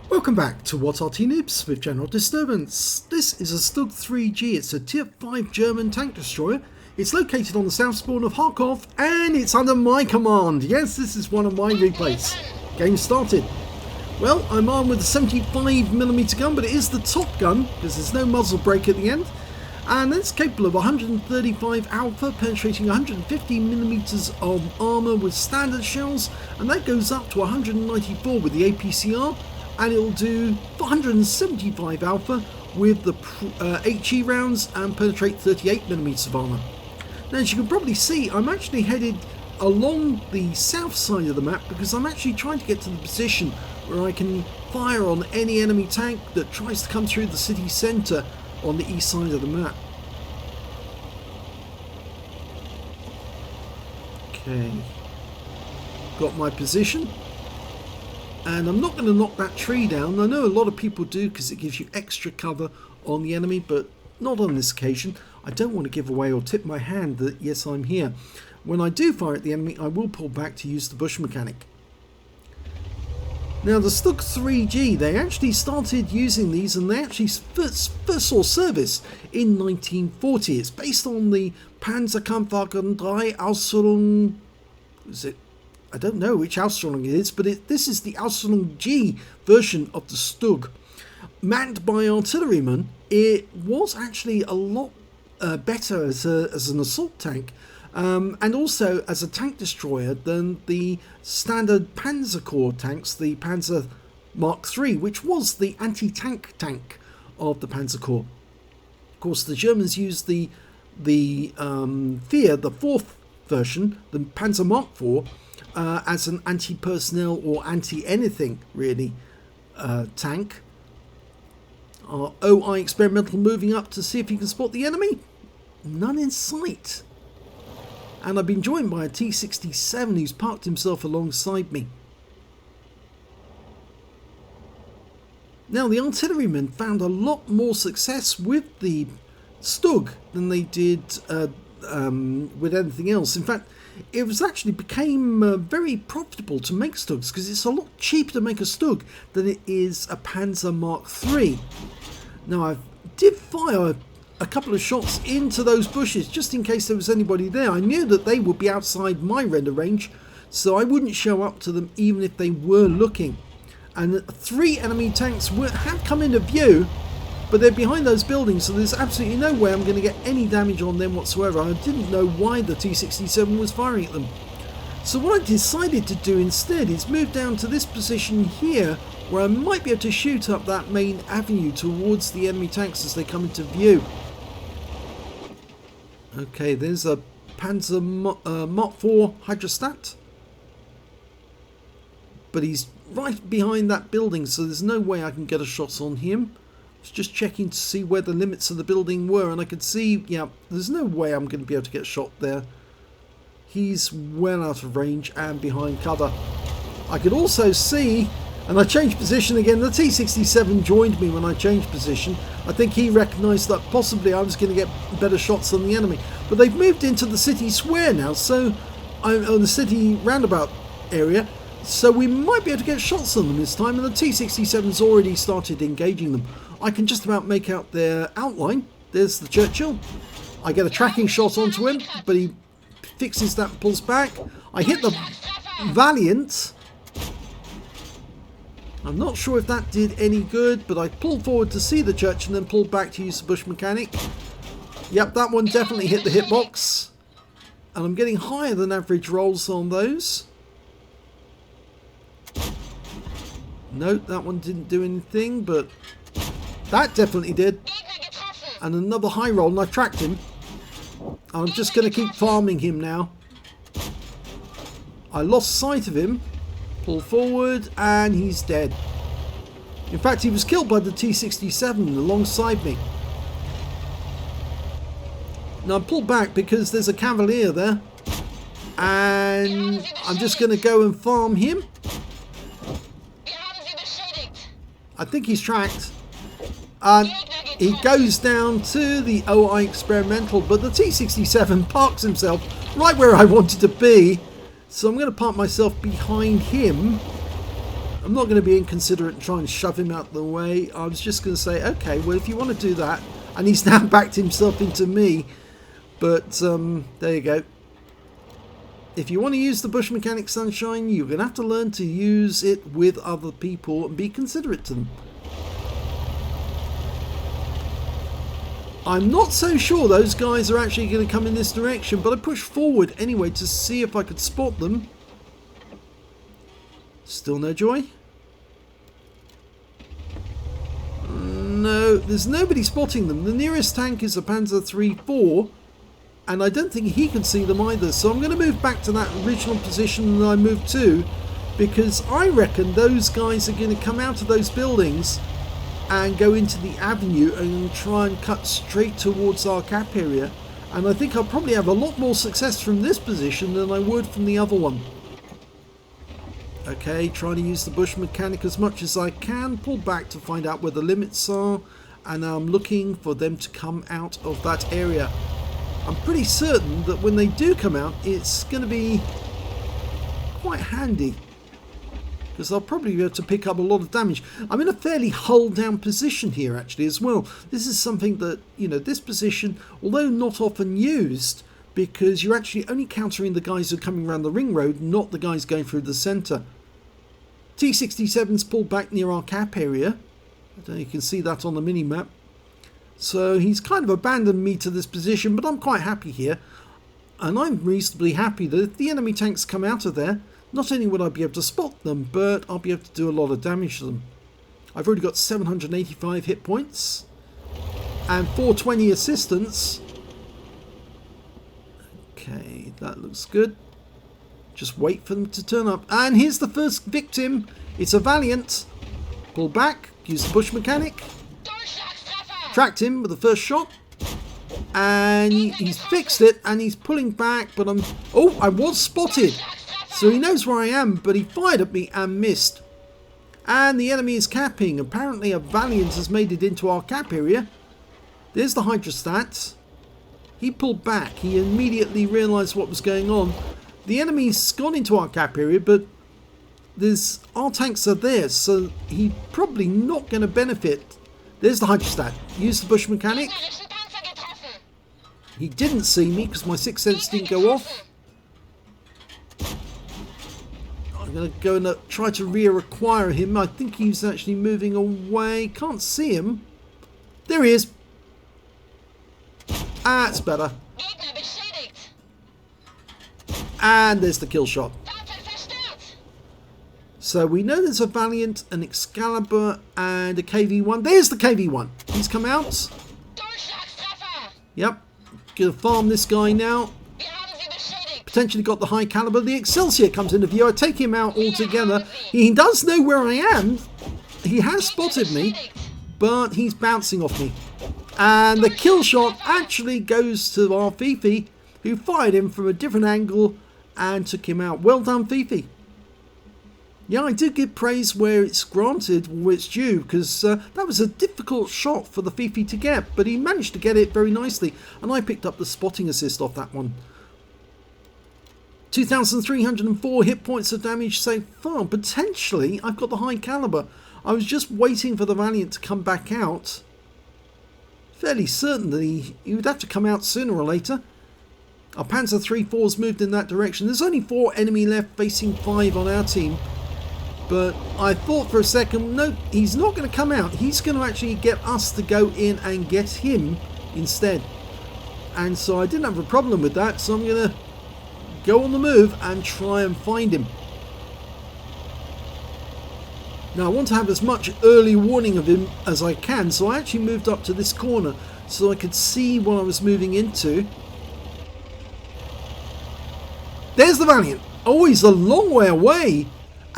Welcome back to What's Arty Noobs with General Disturbance. This is a StuG III. It's a Tier 5 German tank destroyer. It's located on the south spawn of Kharkov and it's under my command. Yes, this is one of my replays. Game started. Well, I'm armed with a 75mm gun, but it is the top gun because there's no muzzle brake at the end. And it's capable of 135 alpha, penetrating 150mm of armour with standard shells, and that goes up to 194 with the APCR, and it will do 175 alpha with the HE rounds and penetrate 38mm of armour. Now, as you can probably see, I'm actually headed along the south side of the map because I'm actually trying to get to the position where I can fire on any enemy tank that tries to come through the city centre on the east side of the map. Okay, got my position, and I'm not going to knock that tree down. I know a lot of people do because it gives you extra cover on the enemy, but not on this occasion. I don't want to give away or tip my hand that yes, I'm here. When I do fire at the enemy, I will pull back to use the bush mechanic. Now, the StuG III, they actually started using these, and they actually first saw service in 1940. It's based on the Panzerkampfwagen III Ausf. Is it? I don't know which Ausf it is, but this is the Ausf G version of the StuG. Manned by artillerymen, it was actually a lot better as an assault tank. And also as a tank destroyer than the standard Panzer Corps tanks, the Panzer Mark III, which was the anti-tank tank of the Panzer Corps. Of course, the Germans used the FIR, the fourth version, the Panzer Mark IV, as an anti-personnel or anti-anything really tank. OI experimental moving up to see if he can spot the enemy. None in sight. And I've been joined by a T-67 who's parked himself alongside me. Now, the artillerymen found a lot more success with the StuG than they did with anything else. In fact, it was actually became very profitable to make StuGs because it's a lot cheaper to make a StuG than it is a Panzer Mark III. Now, I did fire a couple of shots into those bushes just in case there was anybody there. I knew that they would be outside my render range, so I wouldn't show up to them even if they were looking. And 3 enemy tanks have come into view, but they're behind those buildings, so there's absolutely no way I'm going to get any damage on them whatsoever. I didn't know why the T-67 was firing at them. So what I decided to do instead is move down to this position here, where I might be able to shoot up that main avenue towards the enemy tanks as they come into view. Okay, there's a Panzer Mark IV Hydrostat, but he's right behind that building, so there's no way I can get a shot on him. I was just checking to see where the limits of the building were, and I could see, yeah, there's no way I'm going to be able to get a shot there. He's well out of range and behind cover. I could also see, and I changed position again, the T-67 joined me when I changed position. I think he recognised that possibly I was going to get better shots than the enemy. But they've moved into the city square now, so I'm on the city roundabout area, so we might be able to get shots on them this time, and the T-67's already started engaging them. I can just about make out their outline. There's the Churchill. I get a tracking shot onto him, but he fixes that and pulls back. I hit the Valiant. I'm not sure if that did any good, but I pulled forward to see the church and then pulled back to use the bush mechanic. Yep, that one definitely hit the hitbox. And I'm getting higher than average rolls on those. Nope, that one didn't do anything, but that definitely did. And another high roll, and I've tracked him. I'm just going to keep farming him now. I lost sight of him. Pull forward, and he's dead. In fact, he was killed by the T-67 alongside me. Now, I pulled back because there's a Cavalier there, and I'm just going to go and farm him. I think he's tracked. And he goes down to the OI experimental, but the T-67 parks himself right where I wanted to be. So I'm going to park myself behind him. I'm not going to be inconsiderate and try and shove him out the way. I was just going to say, okay, well, if you want to do that, and he's now backed himself into me, but there you go. If you want to use the bush mechanic, Sunshine, you're going to have to learn to use it with other people and be considerate to them. I'm not so sure those guys are actually going to come in this direction, but I pushed forward anyway to see if I could spot them. Still no joy? No, there's nobody spotting them. The nearest tank is a Panzer III-4, and I don't think he can see them either. So I'm going to move back to that original position that I moved to, because I reckon those guys are going to come out of those buildings and go into the avenue and try and cut straight towards our cap area. And I think I'll probably have a lot more success from this position than I would from the other one. Okay, trying to use the bush mechanic as much as I can, pull back to find out where the limits are, and I'm looking for them to come out of that area. I'm pretty certain that when they do come out, it's going to be quite handy, because I'll probably be able to pick up a lot of damage. I'm in a fairly hull down position here actually as well. This is something that, you know, this position, although not often used, because you're actually only countering the guys who are coming around the ring road, not the guys going through the centre. T-67's pulled back near our cap area. I don't know if you can see that on the mini-map. So he's kind of abandoned me to this position, but I'm quite happy here. And I'm reasonably happy that if the enemy tanks come out of there, not only would I be able to spot them, but I'll be able to do a lot of damage to them. I've already got 785 hit points and 420 assistance. Okay, that looks good. Just wait for them to turn up. And here's the first victim. It's a Valiant. Pull back, use the bush mechanic. Tracked him with the first shot. And he's fixed it, and he's pulling back, but oh, I was spotted. So he knows where I am, but he fired at me and missed. And the enemy is capping. Apparently a Valiant has made it into our cap area. There's the hydrostat. He pulled back. He immediately realised what was going on. The enemy's gone into our cap area, but our tanks are there, so he's probably not going to benefit. There's the hydrostat. Use the bush mechanic. He didn't see me because my sixth sense didn't go off. I'm going to go and try to reacquire him. I think he's actually moving away. Can't see him. There he is. That's better. And there's the kill shot. So we know there's a Valiant, an Excalibur, and a KV-1. There's the KV-1. He's come out. Yep. Gonna farm this guy now. Potentially got the high caliber. The Excelsior comes into view. I take him out altogether. He does know where I am. He has spotted me, but he's bouncing off me. And the kill shot actually goes to our Fifi, who fired him from a different angle and took him out. Well done, Fifi. Yeah, I do give praise where it's granted, where it's due, because that was a difficult shot for the Fifi to get, but he managed to get it very nicely, and I picked up the spotting assist off that one. 2,304 hit points of damage so far. Potentially, I've got the high caliber. I was just waiting for the Valiant to come back out. Fairly certain that he would have to come out sooner or later. Our Panzer III-4's moved in that direction. There's only 4 enemy left, facing 5 on our team. But I thought for a second, no, he's not going to come out. He's going to actually get us to go in and get him instead. And so I didn't have a problem with that, so I'm going to go on the move and try and find him. Now I want to have as much early warning of him as I can, so I actually moved up to this corner so I could see what I was moving into. There's the Valiant. Oh, he's a long way away.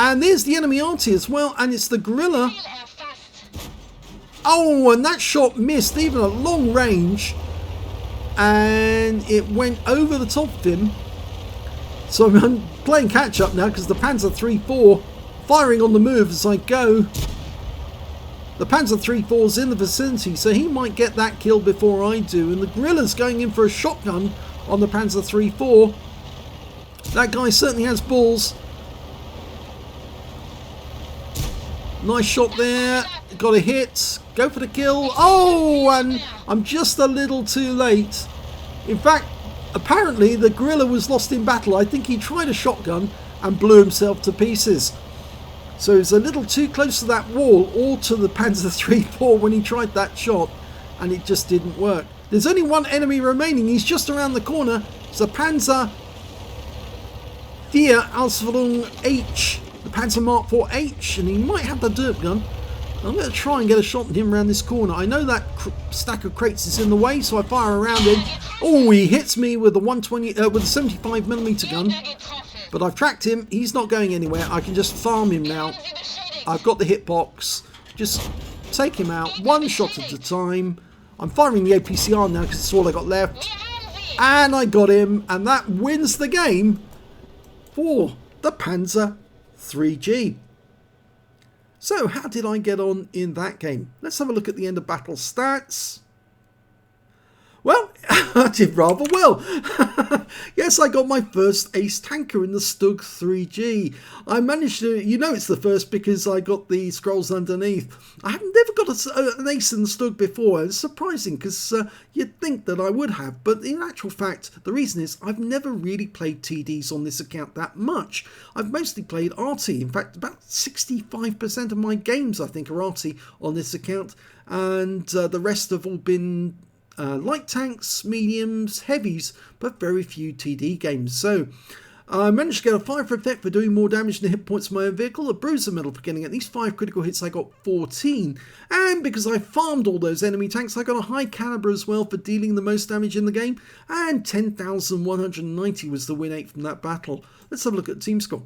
And there's the enemy Arty as well, and it's the Gorilla. Oh, and that shot missed even at long range. And it went over the top of him. So I'm playing catch up now because the Panzer III-4 firing on the move as I go. The Panzer III-4's in the vicinity, so he might get that kill before I do. And the Gorilla's going in for a shotgun on the Panzer III-4. That guy certainly has balls. Nice shot there. Got a hit. Go for the kill. Oh, and I'm just a little too late. In fact, apparently the guerrilla was lost in battle. I think he tried a shotgun and blew himself to pieces. So he was a little too close to that wall or to the Panzer III when he tried that shot, and it just didn't work. There's only one enemy remaining. He's just around the corner. It's a Panzer IV Ausf H, the Panzer Mark IV H, and he might have the dirt gun. I'm going to try and get a shot at him around this corner. I know that stack of crates is in the way, so I fire around him. Oh, he hits me with a 75mm gun, but I've tracked him. He's not going anywhere. I can just farm him now. I've got the hitbox. Just take him out one shot at a time. I'm firing the APCR now because it's all I got left, and I got him, and that wins the game for the Panzer IIIG. So how did I get on in that game? Let's have a look at the end of battle stats. Well, I did rather well. Yes, I got my first ace tanker in the StuG IIIG. I managed to, you know it's the first because I got the scrolls underneath. I have never got an ace in the StuG before. It's surprising because you'd think that I would have. But in actual fact, the reason is I've never really played TDs on this account that much. I've mostly played Arty. In fact, about 65% of my games I think are Arty on this account. And the rest have all been light tanks, mediums, heavies, but very few TD games. So I managed to get a 5 for effect for doing more damage than the hit points of my own vehicle, a bruiser medal for getting at least 5 critical hits. I got 14, and because I farmed all those enemy tanks, I got a high caliber as well for dealing the most damage in the game, and 10,190 was the win 8 from that battle. Let's have a look at the team score.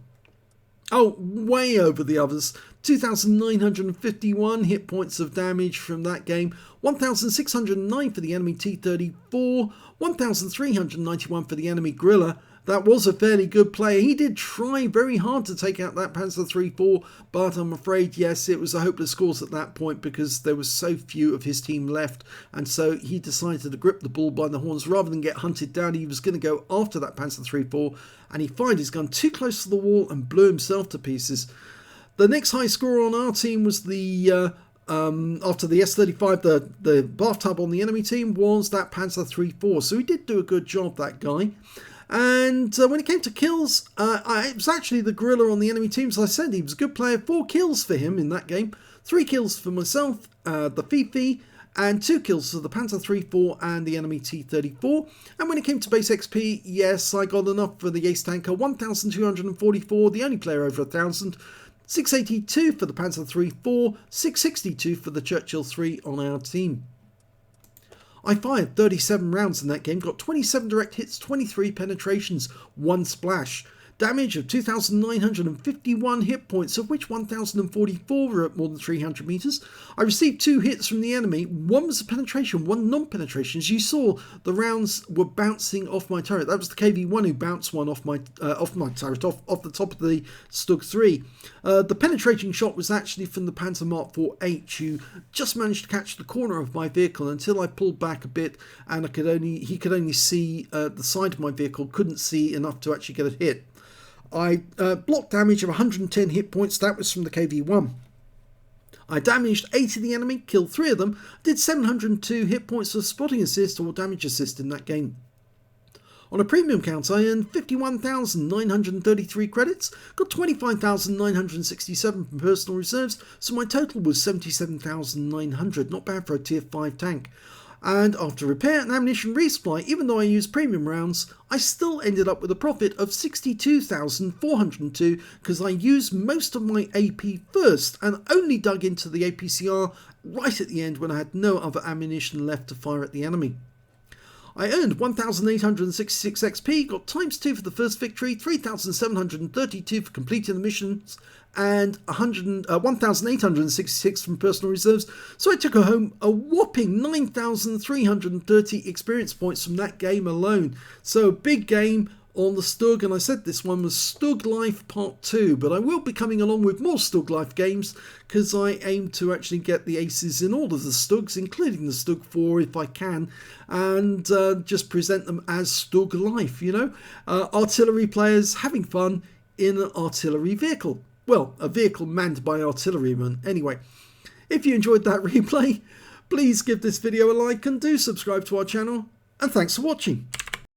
Oh, way over the others. 2,951 hit points of damage from that game. 1,609 for the enemy T-34. 1,391 for the enemy Guerrilla. That was a fairly good player. He did try very hard to take out that Panzer III-4, but I'm afraid, yes, it was a hopeless cause at that point because there was so few of his team left, and so he decided to grip the bull by the horns rather than get hunted down. He was going to go after that Panzer III-4, and he fired his gun too close to the wall and blew himself to pieces. The next high scorer on our team was the after the S-35, the bathtub on the enemy team was that Panzer III-4. So he did do a good job, that guy. And when it came to kills, it was actually the Guerrilla on the enemy team. As I said, he was a good player. 4 kills for him in that game. 3 kills for myself, the Fifi, and 2 kills for the Panzer III-4 and the enemy T-34. And when it came to base XP, yes, I got enough for the ace tanker. 1,244, the only player over 1,000. 682 for the Panzer III-4, 662 for the Churchill 3 on our team. I fired 37 rounds in that game, got 27 direct hits, 23 penetrations, 1 splash. Damage of 2,951 hit points, of which 1,044 were at more than 300 meters. I received 2 hits from the enemy. 1 was a penetration, 1 non-penetration. As you saw, the rounds were bouncing off my turret. That was the KV-1 who bounced one off my turret, off the top of the StuG III. The penetrating shot was actually from the Panzer Mark IV H, who just managed to catch the corner of my vehicle until I pulled back a bit, and he could only see the side of my vehicle, couldn't see enough to actually get a hit. I blocked damage of 110 hit points. That was from the KV-1. I damaged 8 of the enemy, killed 3 of them, did 702 hit points for spotting assist or damage assist in that game. On a premium count, I earned 51,933 credits, got 25,967 from personal reserves, so my total was 77,900, not bad for a tier 5 tank. And after repair and ammunition resupply, even though I used premium rounds, I still ended up with a profit of 62,402 because I used most of my AP first and only dug into the APCR right at the end when I had no other ammunition left to fire at the enemy. I earned 1,866 XP, got ×2 for the first victory, 3,732 for completing the missions, and 1,866 from personal reserves. So I took home a whopping 9,330 experience points from that game alone. So a big game on the StuG, and I said this one was StuG Life Part 2, but I will be coming along with more StuG Life games because I aim to actually get the aces in all of the StuGs, including the StuG 4 if I can, and just present them as StuG Life, you know, artillery players having fun in an artillery vehicle. well, a vehicle manned by artillerymen. Anyway, if you enjoyed that replay, please give this video a like and do subscribe to our channel, and thanks for watching.